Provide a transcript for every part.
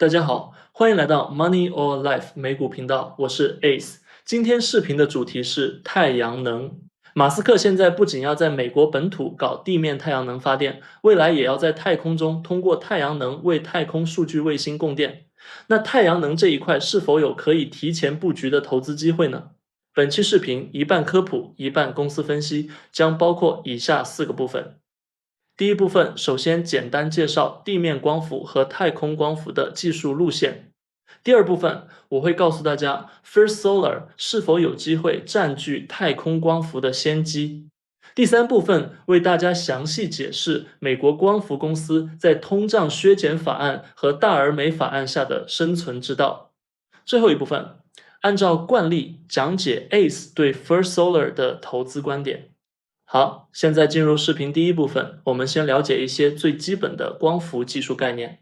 大家好，欢迎来到 Money or Life 美股频道，我是 Ace。今天视频的主题是太阳能。马斯克现在不仅要在美国本土搞地面太阳能发电，未来也要在太空中通过太阳能为太空数据卫星供电。那太阳能这一块是否有可以提前布局的投资机会呢？本期视频一半科普，一半公司分析，将包括以下4个部分。第一部分，首先简单介绍地面光伏和太空光伏的技术路线。第二部分，我会告诉大家 First Solar 是否有机会占据太空光伏的先机。第三部分，为大家详细解释美国光伏公司在通胀削减法案和大而美法案下的生存之道。最后一部分，按照惯例讲解 ACE 对 First Solar 的投资观点。好，现在进入视频第一部分，我们先了解一些最基本的光伏技术概念。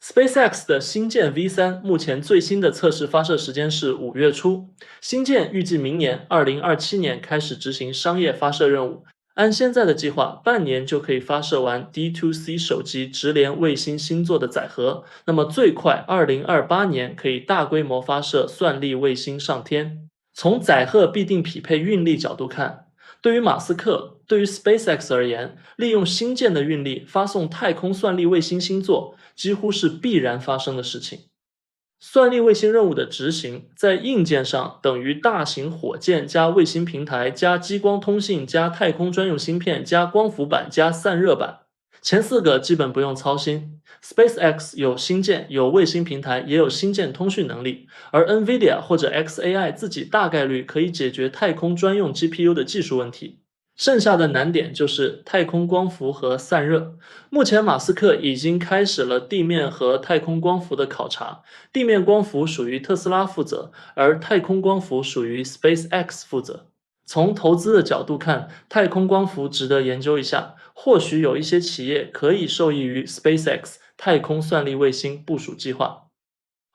SpaceX 的星舰 V3 目前最新的测试发射时间是5月初，星舰预计明年2027年开始执行商业发射任务。按现在的计划，半年就可以发射完 D2C 手机直连卫星星座的载荷，那么最快2028年可以大规模发射算力卫星上天。从载荷必定匹配运力角度看，对于马斯克，对于 SpaceX 而言，利用星舰的运力发送太空算力卫星星座，几乎是必然发生的事情。算力卫星任务的执行，在硬件上等于大型火箭加卫星平台加激光通信加太空专用芯片加光伏板加散热板。前4个基本不用操心。SpaceX 有星舰，有卫星平台，也有星舰通讯能力，而 NVIDIA 或者 xAI 自己大概率可以解决太空专用 GPU 的技术问题。剩下的难点就是太空光伏和散热。目前马斯克已经开始了地面和太空光伏的考察，地面光伏属于特斯拉负责，而太空光伏属于 SpaceX 负责。从投资的角度看，太空光伏值得研究一下，或许有一些企业可以受益于 SpaceX 太空算力卫星部署计划。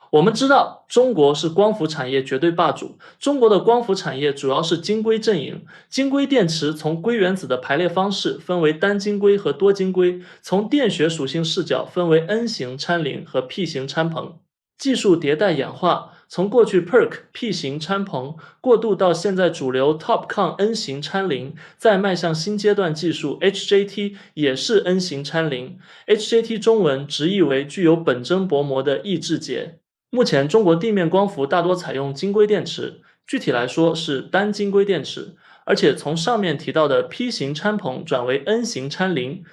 我们知道，中国是光伏产业绝对霸主。中国的光伏产业主要是晶硅阵营。晶硅电池从硅原子的排列方式分为单晶硅和多晶硅，从电学属性视角分为 N 型掺磷和 P 型掺硼。技术迭代演化，从过去 PERC、P 型掺硼，过渡到现在主流 TOPCon N 型掺磷，再迈向新阶段技术 HJT 也是 N 型掺磷。HJT 中文直译为具有本真薄膜的抑制节。目前中国地面光伏大多采用晶硅电池，具体来说是单晶硅电池，而且从上面提到的 P 型掺硼转为 N 型掺磷。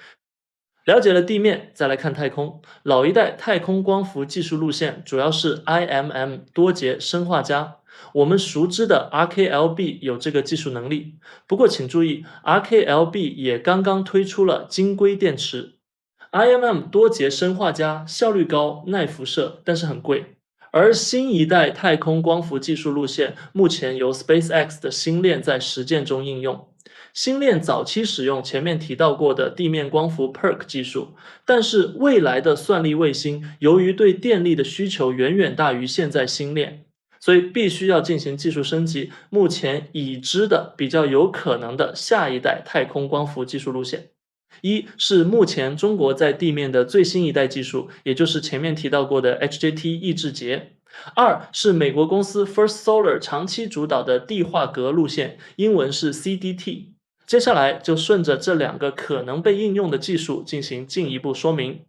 了解了地面，再来看太空。老一代太空光伏技术路线主要是 IMM 多节砷化镓，我们熟知的 RKLB 有这个技术能力。不过请注意 ，RKLB 也刚刚推出了晶硅电池。IMM 多节砷化镓效率高、耐辐射，但是很贵。而新一代太空光伏技术路线，目前由 SpaceX 的星链在实践中应用。星链早期使用前面提到过的地面光伏 PERC 技术，但是未来的算力卫星由于对电力的需求远远大于现在星链，所以必须要进行技术升级。目前已知的比较有可能的下一代太空光伏技术路线。一是目前中国在地面的最新一代技术，也就是前面提到过的 HJT 抑制节。二是美国公司 First Solar 长期主导的地化革路线，英文是 CDT。接下来就顺着这2个可能被应用的技术进行进一步说明。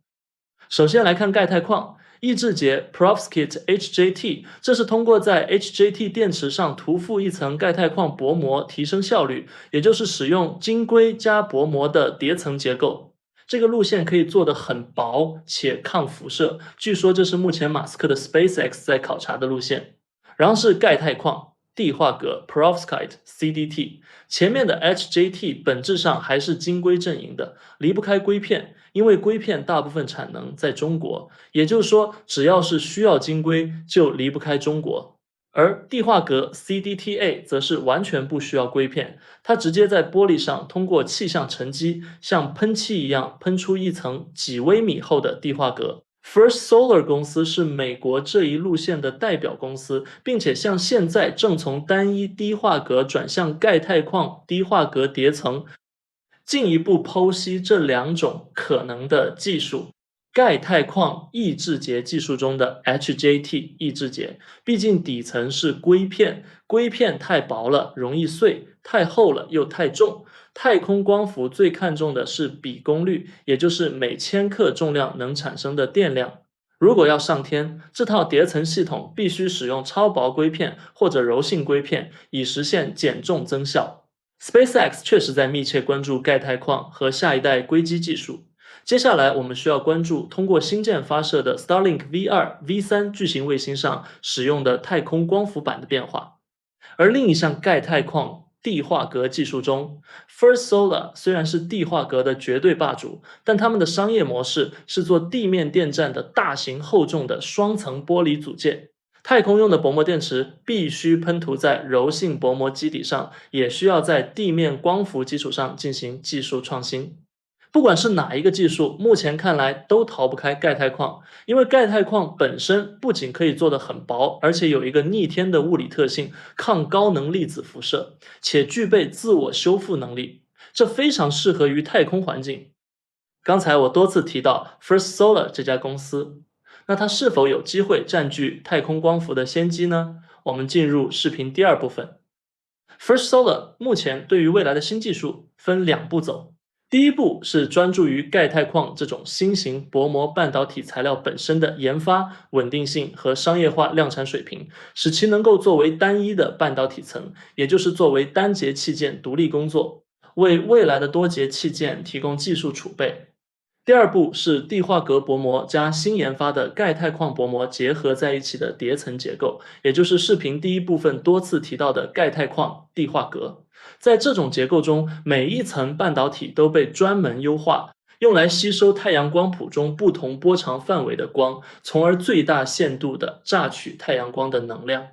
首先来看钙钛矿。抑制节 Perovskite HJT， 这是通过在 HJT 电池上涂覆一层钙钛矿薄膜提升效率，也就是使用晶硅加薄膜的叠层结构。这个路线可以做得很薄且抗辐射，据说这是目前马斯克的 SpaceX 在考察的路线。然后是钙钛矿。地化革 Perovskite CDT， 前面的 HJT 本质上还是晶硅阵营的，离不开硅片，因为硅片大部分产能在中国，也就是说只要是需要晶硅就离不开中国。而地化革 CDTA 则是完全不需要硅片，它直接在玻璃上通过气象沉积，像喷漆一样喷出一层几微米厚的地化革。First Solar 公司是美国这一路线的代表公司，并且像现在正从单一低化镉转向钙钛矿低化镉叠层，进一步剖析这2种可能的技术。钙钛矿抑制节技术中的 HJT 抑制节，毕竟底层是硅片，硅片太薄了容易碎，太厚了又太重。太空光伏最看重的是比功率，也就是每千克重量能产生的电量。如果要上天，这套叠层系统必须使用超薄硅片或者柔性硅片，以实现减重增效。SpaceX 确实在密切关注钙钛矿和下一代硅基技术。接下来我们需要关注通过星舰发射的 Starlink V2、V3 巨型卫星上使用的太空光伏板的变化。而另一项钙钛矿地化革技术中 ，First Solar 虽然是地化革的绝对霸主，但他们的商业模式是做地面电站的大型厚重的双层玻璃组件。太空用的薄膜电池必须喷涂在柔性薄膜基底上，也需要在地面光伏基础上进行技术创新。不管是哪一个技术，目前看来都逃不开钙钛矿，因为钙钛矿本身不仅可以做得很薄，而且有一个逆天的物理特性，抗高能粒子辐射，且具备自我修复能力，这非常适合于太空环境。刚才我多次提到 First Solar 这家公司，那它是否有机会占据太空光伏的先机呢？我们进入视频第二部分。First Solar 目前对于未来的新技术分两步走。第一步是专注于钙钛矿这种新型薄膜半导体材料本身的研发、稳定性和商业化量产水平，使其能够作为单一的半导体层，也就是作为单节器件独立工作，为未来的多节器件提供技术储备。第二步是地化革薄膜加新研发的钙钛矿薄膜结合在一起的叠层结构，也就是视频第一部分多次提到的钙钛矿地化革。在这种结构中，每一层半导体都被专门优化，用来吸收太阳光谱中不同波长范围的光，从而最大限度地榨取太阳光的能量。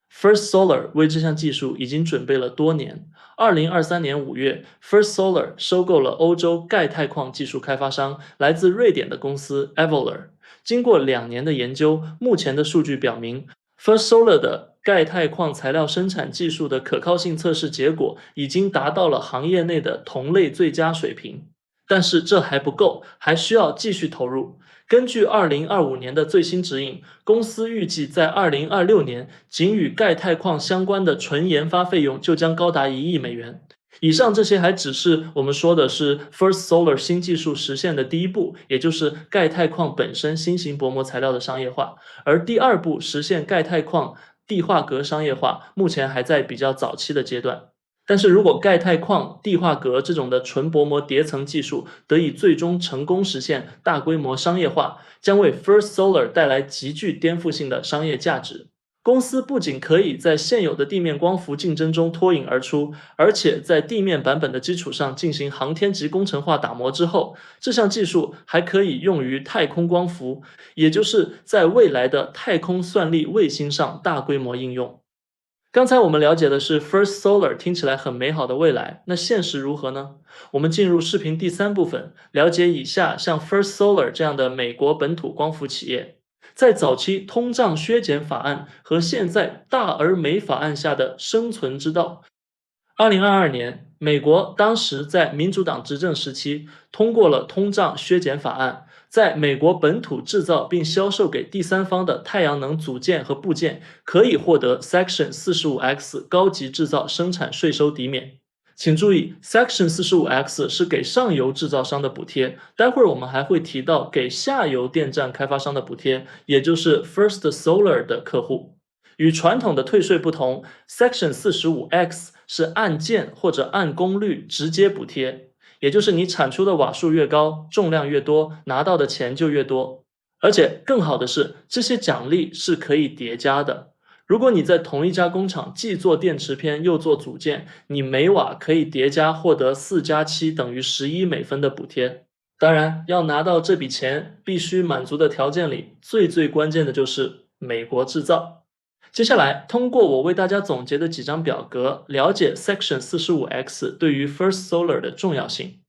First Solar 为这项技术已经准备了多年。2023年5月 ，First Solar 收购了欧洲钙钛矿技术开发商来自瑞典的公司 Evolar。经过2年的研究，目前的数据表明 ，First Solar 的钙钛矿材料生产技术的可靠性测试结果已经达到了行业内的同类最佳水平。但是这还不够，还需要继续投入。根据2025年的最新指引，公司预计在2026年，仅与钙钛矿相关的纯研发费用就将高达1亿美元。以上这些还只是我们说的是 First Solar 新技术实现的第一步，也就是钙钛矿本身新型薄膜材料的商业化。而第二步实现钙钛矿地化革商业化，目前还在比较早期的阶段。但是如果钙钛矿地化革这种的纯薄膜叠层技术得以最终成功实现大规模商业化，将为 First Solar 带来极具颠覆性的商业价值。公司不仅可以在现有的地面光伏竞争中脱颖而出，而且在地面版本的基础上进行航天级工程化打磨之后，这项技术还可以用于太空光伏，也就是在未来的太空算力卫星上大规模应用。刚才我们了解的是 First Solar 听起来很美好的未来，那现实如何呢？我们进入视频第3部分，了解以下像 First Solar 这样的美国本土光伏企业，在早期通胀削减法案和现在大而美法案下的生存之道。2022年，美国当时在民主党执政时期通过了通胀削减法案，在美国本土制造并销售给第三方的太阳能组件和部件可以获得 Section 45X 高级制造生产税收抵免。请注意 ，Section 45X 是给上游制造商的补贴，待会儿我们还会提到给下游电站开发商的补贴，也就是 First Solar 的客户。与传统的退税不同 ，Section 45X 是按件或者按功率直接补贴，也就是你产出的瓦数越高，重量越多，拿到的钱就越多。而且更好的是，这些奖励是可以叠加的。如果你在同一家工厂既做电池片又做组件，你每瓦可以叠加获得4+7等于11美分的补贴。当然，要拿到这笔钱，必须满足的条件里，最关键的就是美国制造。接下来，通过我为大家总结的几张表格，了解 Section 45X 对于 First Solar 的重要性。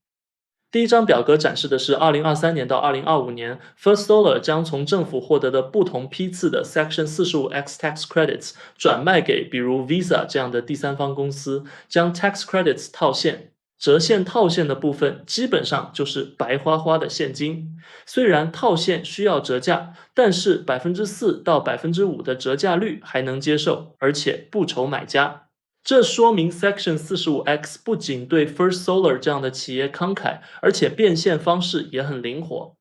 第一张表格展示的是2023年到2025年 First Solar 将从政府获得的不同批次的 Section 45X Tax Credits 转卖给比如 Visa 这样的第三方公司，将 Tax Credits 套现。折现套现的部分基本上就是白花花的现金。虽然套现需要折价，但是4%到5%的折价率还能接受，而且不愁买家。这说明 Section 45X 不仅对 First Solar 这样的企业慷慨，而且变现方式也很灵活。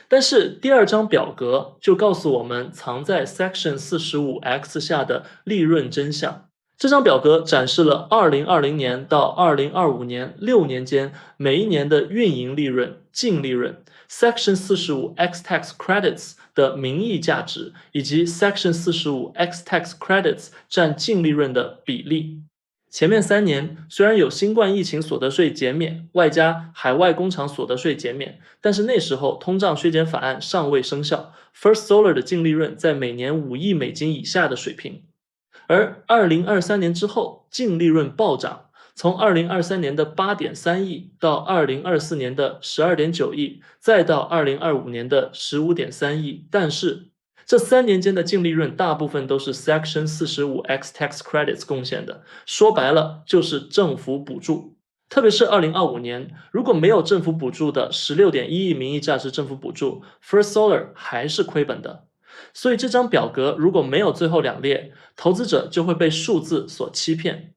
但是第二张表格就告诉我们藏在 Section 45X 下的利润真相。这张表格展示了2020年到2025年6年间每一年的运营利润、净利润、Section 45X Tax Credits 的名义价值，以及 Section 45X Tax Credits 占净利润的比例。前面3年虽然有新冠疫情所得税减免，外加海外工厂所得税减免，但是那时候通胀削减法案尚未生效 ，First Solar 的净利润在每年5亿美金以下的水平。而2023年之后，净利润暴涨，从2023年的8.3亿到2024年的12.9亿，再到2025年的15.3亿。但是这3年间的净利润大部分都是 Section 45X Tax Credits 贡献的，说白了就是政府补助。特别是2025年，如果没有政府补助的16.1亿名义价值政府补助 ，First Solar 还是亏本的。所以这张表格如果没有最后2列，投资者就会被数字所欺骗。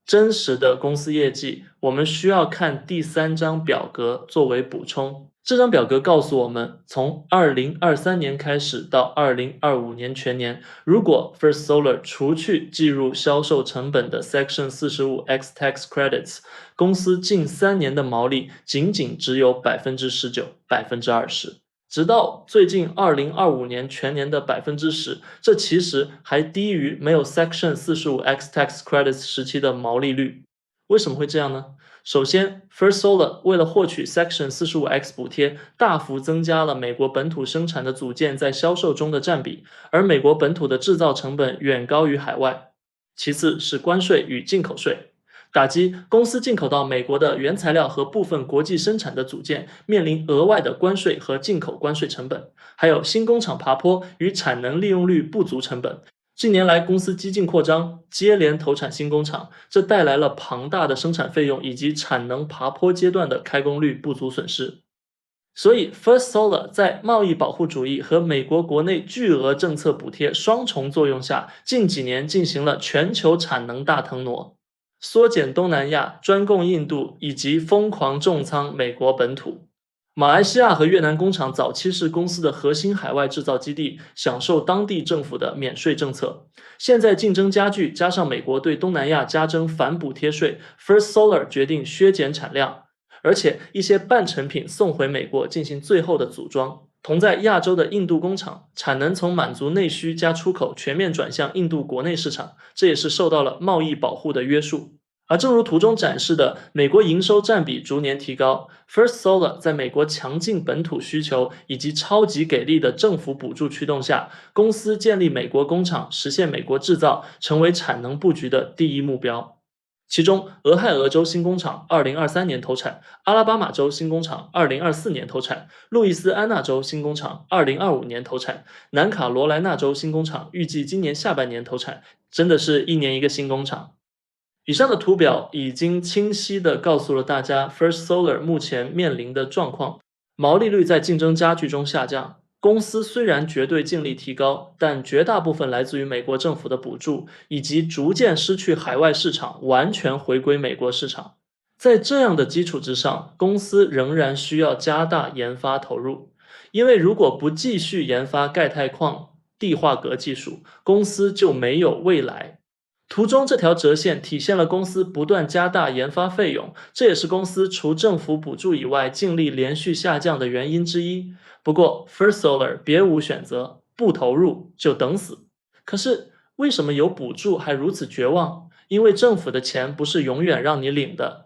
真实的公司业绩，我们需要看第3张表格作为补充。这张表格告诉我们，从2023年开始到2025年全年，如果 First Solar 除去计入销售成本的 Section 45X Tax Credits， 公司近3年的毛利仅仅只有 19%、20%。直到最近2025年全年的 10%， 这其实还低于没有 Section 45X Tax Credits 时期的毛利率。为什么会这样呢？首先 First Solar 为了获取 Section 45X 补贴，大幅增加了美国本土生产的组件在销售中的占比，而美国本土的制造成本远高于海外。其次是关税与进口税。打击公司进口到美国的原材料和部分国际生产的组件面临额外的关税和进口关税成本，还有新工厂爬坡与产能利用率不足成本。近年来公司激进扩张，接连投产新工厂，这带来了庞大的生产费用以及产能爬坡阶段的开工率不足损失。所以 First Solar 在贸易保护主义和美国国内巨额政策补贴双重作用下，近几年进行了全球产能大腾挪，缩减东南亚，专供印度，以及疯狂重仓美国本土。马来西亚和越南工厂早期是公司的核心海外制造基地，享受当地政府的免税政策。现在竞争加剧，加上美国对东南亚加征反补贴税 ，First Solar 决定削减产量，而且一些半成品送回美国进行最后的组装。同在亚洲的印度工厂，产能从满足内需加出口全面转向印度国内市场，这也是受到了贸易保护的约束。而正如图中展示的，美国营收占比逐年提高 ，First Solar 在美国强劲本土需求以及超级给力的政府补助驱动下，公司建立美国工厂，实现美国制造，成为产能布局的第一目标。其中，俄亥俄州新工厂2023年投产，阿拉巴马州新工厂2024年投产，路易斯安那州新工厂2025年投产，南卡罗来纳州新工厂预计今年下半年投产，真的是一年一个新工厂。以上的图表已经清晰地告诉了大家 First Solar 目前面临的状况，毛利率在竞争加剧中下降。公司虽然绝对净利提高，但绝大部分来自于美国政府的补助，以及逐渐失去海外市场，完全回归美国市场。在这样的基础之上，公司仍然需要加大研发投入，因为如果不继续研发钙钛矿地化镉技术，公司就没有未来。图中这条折线体现了公司不断加大研发费用，这也是公司除政府补助以外净利连续下降的原因之一。不过 First Solar 别无选择，不投入就等死。可是为什么有补助还如此绝望？因为政府的钱不是永远让你领的。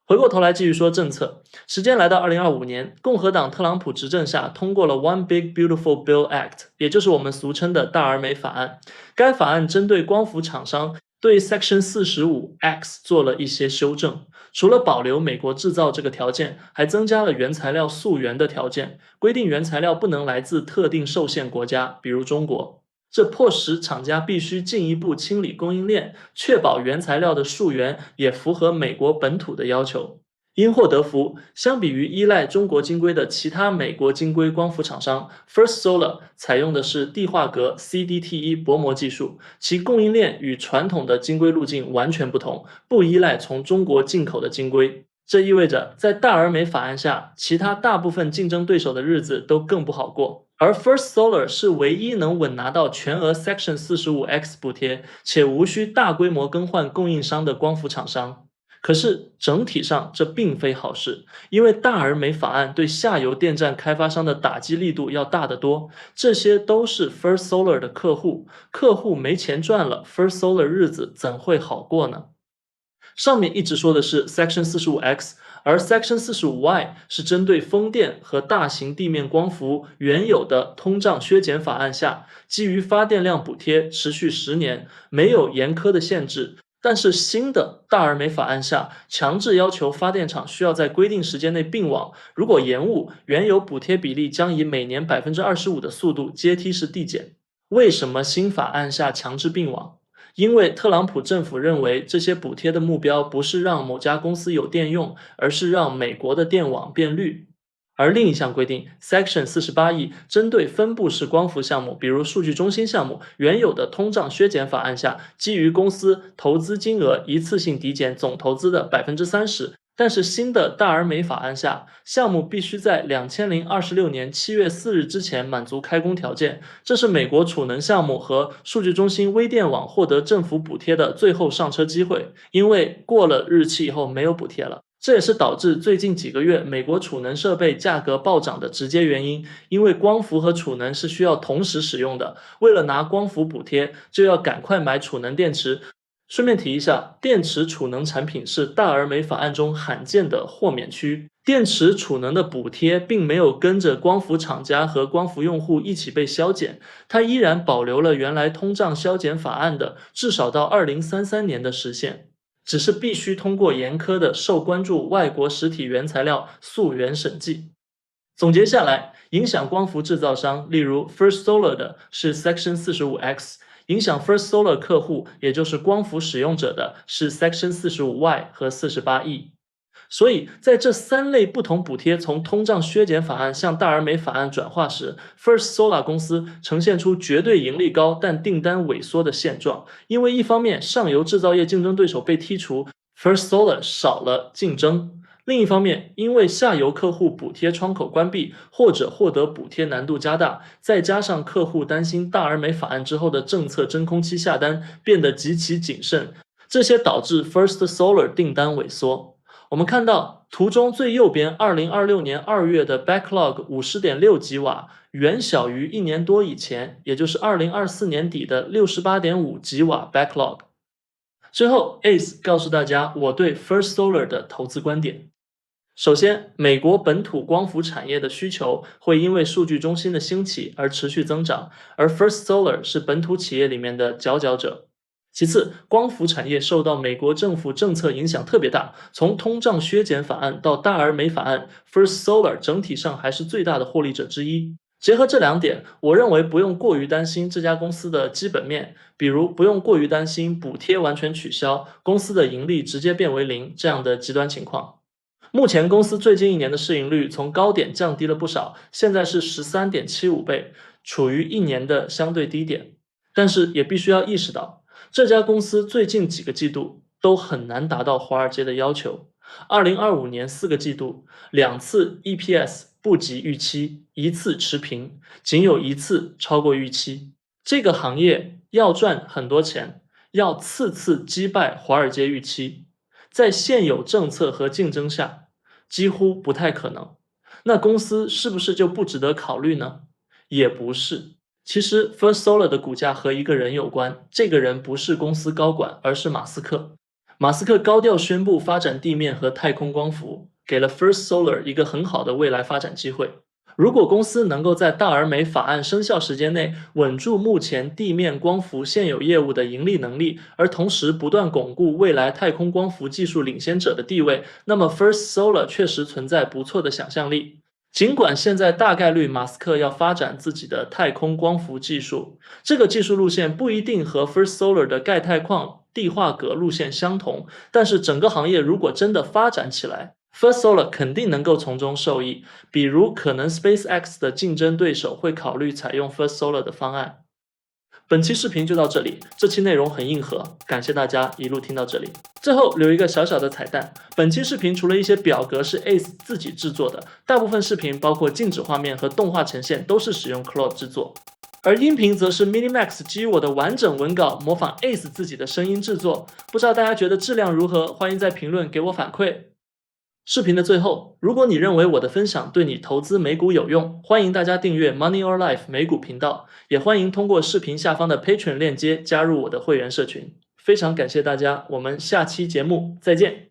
回过头来继续说政策，时间来到2025年，共和党特朗普执政下通过了 One Big Beautiful Bill Act， 也就是我们俗称的大而美法案。该法案针对光伏厂商对 Section 45X 做了一些修正，除了保留美国制造这个条件，还增加了原材料溯源的条件，规定原材料不能来自特定受限国家，比如中国。这迫使厂家必须进一步清理供应链，确保原材料的溯源也符合美国本土的要求。因祸得福，相比于依赖中国晶规的其他美国晶规光伏厂商 ，First Solar 采用的是地化格 CDTE 薄膜技术，其供应链与传统的晶规路径完全不同，不依赖从中国进口的晶规。这意味着，在大而美法案下，其他大部分竞争对手的日子都更不好过。而 First Solar 是唯一能稳拿到全额 Section 45X 补贴，且无需大规模更换供应商的光伏厂商。可是整体上这并非好事，因为大而美法案对下游电站开发商的打击力度要大得多，这些都是 First Solar 的客户，客户没钱赚了 ，First Solar 日子怎会好过呢？上面一直说的是 Section 45X，而 Section 45Y 是针对风电和大型地面光伏原有的通胀削减法案下，基于发电量补贴持续10年，没有严苛的限制。但是新的大而美法案下，强制要求发电厂需要在规定时间内并网，如果延误，原有补贴比例将以每年25%的速度阶梯式递减。为什么新法案下强制并网？因为特朗普政府认为这些补贴的目标不是让某家公司有电用，而是让美国的电网变绿。而另一项规定 Section 48E 针对分布式光伏项目，比如数据中心项目，原有的通胀削减法案下，基于公司投资金额一次性抵减总投资的30%，但是新的大而美法案下，项目必须在2026年7月4日之前满足开工条件，这是美国储能项目和数据中心微电网获得政府补贴的最后上车机会，因为过了日期以后没有补贴了。这也是导致最近几个月美国储能设备价格暴涨的直接原因，因为光伏和储能是需要同时使用的，为了拿光伏补贴，就要赶快买储能电池。顺便提一下，电池储能产品是大而美法案中罕见的豁免区，电池储能的补贴并没有跟着光伏厂家和光伏用户一起被削减，它依然保留了原来通胀削减法案的至少到2033年的时限。只是必须通过严苛的受关注外国实体原材料溯源审计。总结下来，影响光伏制造商，例如 First Solar 的是 Section 45X， 影响 First Solar 客户，也就是光伏使用者的是 Section 45Y 和 48E。所以在这3类不同补贴从通胀削减法案向大而美法案转化时 ，First Solar 公司呈现出绝对盈利高但订单萎缩的现状。因为一方面上游制造业竞争对手被剔除 ，First Solar 少了竞争；另一方面，因为下游客户补贴窗口关闭或者获得补贴难度加大，再加上客户担心大而美法案之后的政策真空期下单变得极其谨慎，这些导致 First Solar 订单萎缩。我们看到图中最右边2026年2月的 backlog 50.6吉瓦，远小于1年多以前，也就是2024年底的68.5吉瓦 backlog。最后 Ace 告诉大家我对 First Solar 的投资观点。首先，美国本土光伏产业的需求会因为数据中心的兴起而持续增长，而 First Solar 是本土企业里面的佼佼者。其次，光伏产业受到美国政府政策影响特别大，从通胀削减法案到大而美法案 ，First Solar 整体上还是最大的获利者之一。结合这2点，我认为不用过于担心这家公司的基本面，比如不用过于担心补贴完全取消，公司的盈利直接变为0这样的极端情况。目前公司最近1年的市盈率从高点降低了不少，现在是13.75倍，处于1年的相对低点。但是也必须要意识到，这家公司最近几个季度都很难达到华尔街的要求。2025年4个季度，2次 EPS 不及预期，1次持平，仅有1次超过预期。这个行业要赚很多钱，要次次击败华尔街预期，在现有政策和竞争下，几乎不太可能。那公司是不是就不值得考虑呢？也不是。其实 First Solar 的股价和一个人有关，这个人不是公司高管，而是马斯克。马斯克高调宣布发展地面和太空光伏，给了 First Solar 一个很好的未来发展机会。如果公司能够在大而美法案生效时间内稳住目前地面光伏现有业务的盈利能力，而同时不断巩固未来太空光伏技术领先者的地位，那么 First Solar 确实存在不错的想象力。尽管现在大概率马斯克要发展自己的太空光伏技术，这个技术路线不一定和 First Solar 的钙钛矿地化镉路线相同，但是整个行业如果真的发展起来， First Solar 肯定能够从中受益。比如可能 SpaceX 的竞争对手会考虑采用 First Solar 的方案。本期视频就到这里，这期内容很硬核，感谢大家一路听到这里。最后留一个小小的彩蛋，本期视频除了一些表格是 Ace 自己制作的，大部分视频包括静止画面和动画呈现都是使用 Claude 制作，而音频则是 Minimax 基于我的完整文稿模仿 Ace 自己的声音制作。不知道大家觉得质量如何？欢迎在评论给我反馈。视频的最后，如果你认为我的分享对你投资美股有用，欢迎大家订阅 Money or Life 美股频道，也欢迎通过视频下方的 Patreon 链接加入我的会员社群。非常感谢大家，我们下期节目再见。